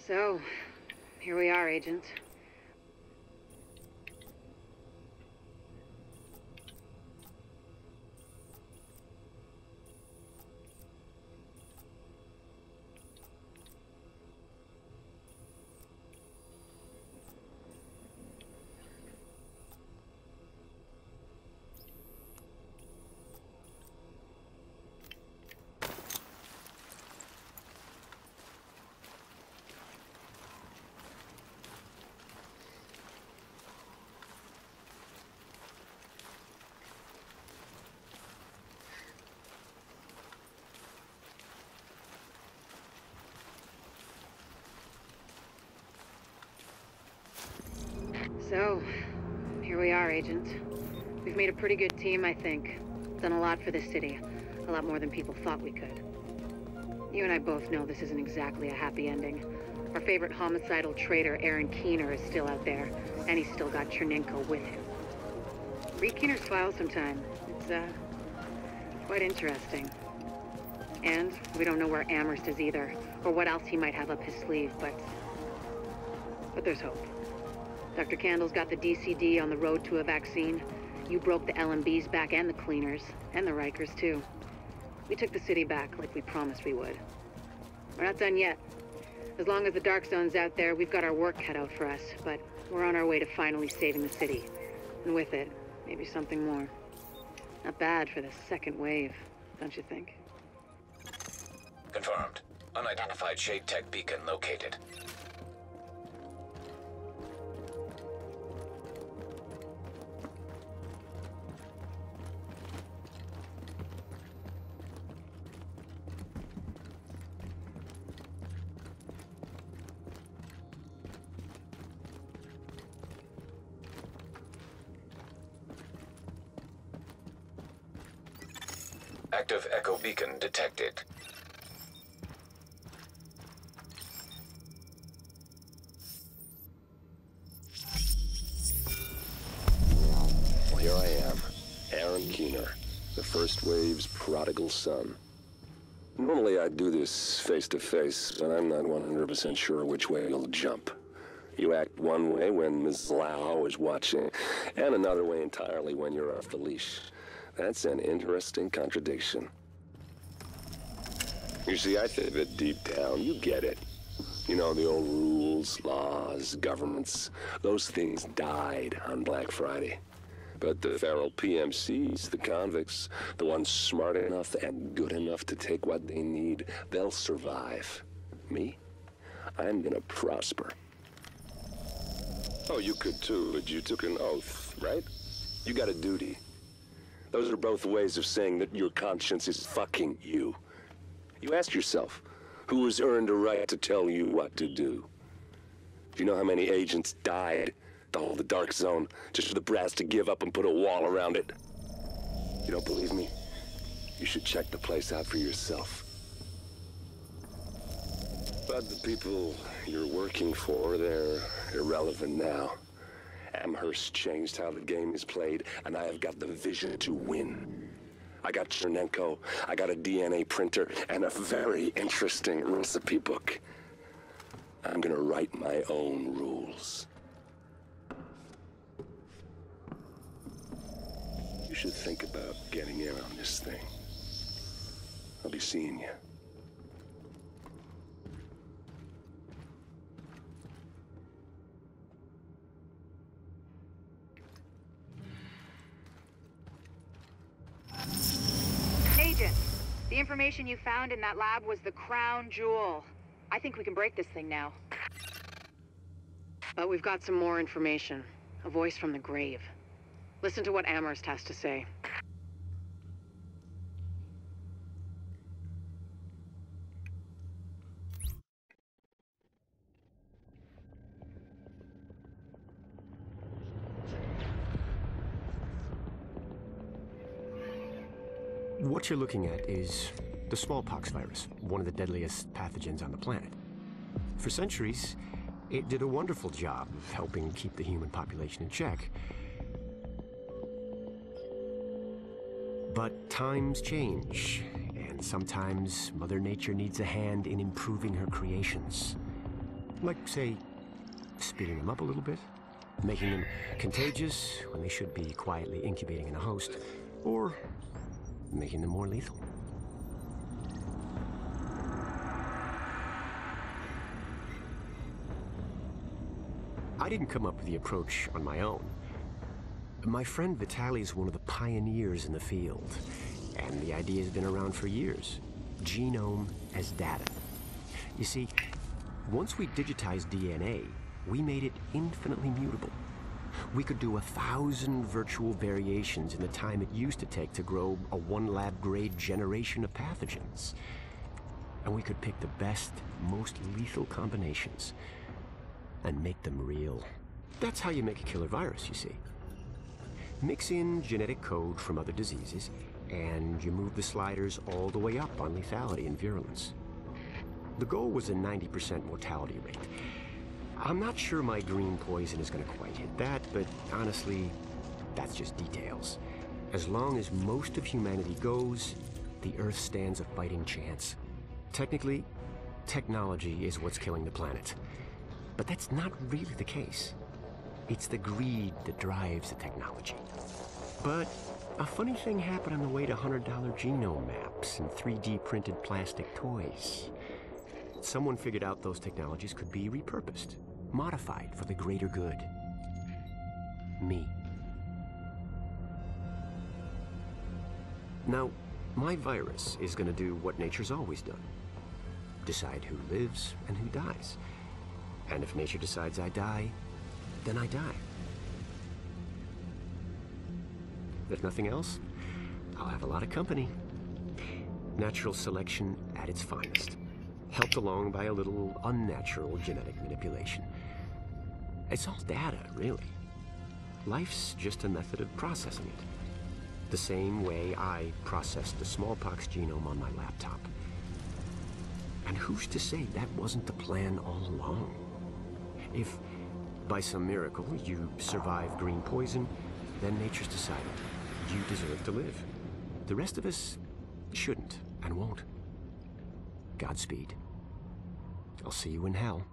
So, here we are, Agent. So, here we are, Agent. We've made a pretty good team, I think. Done a lot for this city. A lot more than people thought we could. You and I both know this isn't exactly a happy ending. Our favorite homicidal traitor, Keenera, is still out there, and he's still got Chernenko with him. Read Keener's file sometime. It's, quite interesting. And we don't know where Amherst is either, or what else he might have up his sleeve, but there's hope. Dr. Candle's got the DCD on the road to a vaccine. You broke the LMB's back and the cleaners, and the Rikers too. We took the city back like we promised we would. We're not done yet. As long as the Dark Zone's out there, we've got our work cut out for us, but we're on our way to finally saving the city. And with it, maybe something more. Not bad for the second wave, don't you think? Confirmed. Unidentified Shade Tech beacon located. Active Echo beacon detected. Well, here I am, Keener, the first wave's prodigal son. Normally I'd do this face-to-face, but I'm not 100% sure which way you'll jump. You act one way when Ms. Lau is watching, and another way entirely when you're off the leash. That's an interesting contradiction. You see, I think that deep down, you get it. You know, the old rules, laws, governments, those things died on Black Friday. But the feral PMCs, the convicts, the ones smart enough and good enough to take what they need, they'll survive. Me? I'm gonna prosper. Oh, you could too, but you took an oath, right? You got a duty. Those are both ways of saying that your conscience is fucking you. You ask yourself, who has earned a right to tell you what to do? Do you know how many agents died to hold the Dark Zone just for the brass to give up and put a wall around it? You don't believe me? You should check the place out for yourself. But the people you're working for, they're irrelevant now. Amherst changed how the game is played, and I have got the vision to win. I got Chernenko, I got a DNA printer, and a very interesting recipe book. I'm gonna write my own rules. You should think about getting in on this thing. I'll be seeing you. Agent, the information you found in that lab was the crown jewel. I think we can break this thing now. But we've got some more information. A voice from the grave. Listen to what Amherst has to say. What you're looking at is the smallpox virus, one of the deadliest pathogens on the planet. For centuries, it did a wonderful job of helping keep the human population in check. But times change, and sometimes Mother Nature needs a hand in improving her creations. Like, say, speeding them up a little bit, making them contagious when they should be quietly incubating in a host, or making them more lethal. I didn't come up with the approach on my own. My friend Vitaly is one of the pioneers in the field, and the idea has been around for years. Genome as data. You see, once we digitized DNA, we made it infinitely mutable. We could do 1,000 virtual variations in the time it used to take to grow a 1 lab grade generation of pathogens. And we could pick the best, most lethal combinations and make them real. That's how you make a killer virus, you see. Mix in genetic code from other diseases, and you move the sliders all the way up on lethality and virulence. The goal was a 90% mortality rate. I'm not sure my green poison is going to quite hit that, but honestly, that's just details. As long as most of humanity goes, the Earth stands a fighting chance. Technically, technology is what's killing the planet. But that's not really the case. It's the greed that drives the technology. But a funny thing happened on the way to $100 genome maps and 3D printed plastic toys. Someone figured out those technologies could be repurposed, modified for the greater good. Me. Now, my virus is going to do what nature's always done. Decide who lives and who dies. And if nature decides I die, then I die. If nothing else, I'll have a lot of company. Natural selection at its finest, helped along by a little unnatural genetic manipulation. It's all data, really. Life's just a method of processing it. The same way I processed the smallpox genome on my laptop. And who's to say that wasn't the plan all along? If, by some miracle, you survive green poison, then nature's decided you deserve to live. The rest of us shouldn't and won't. Godspeed. I'll see you in hell.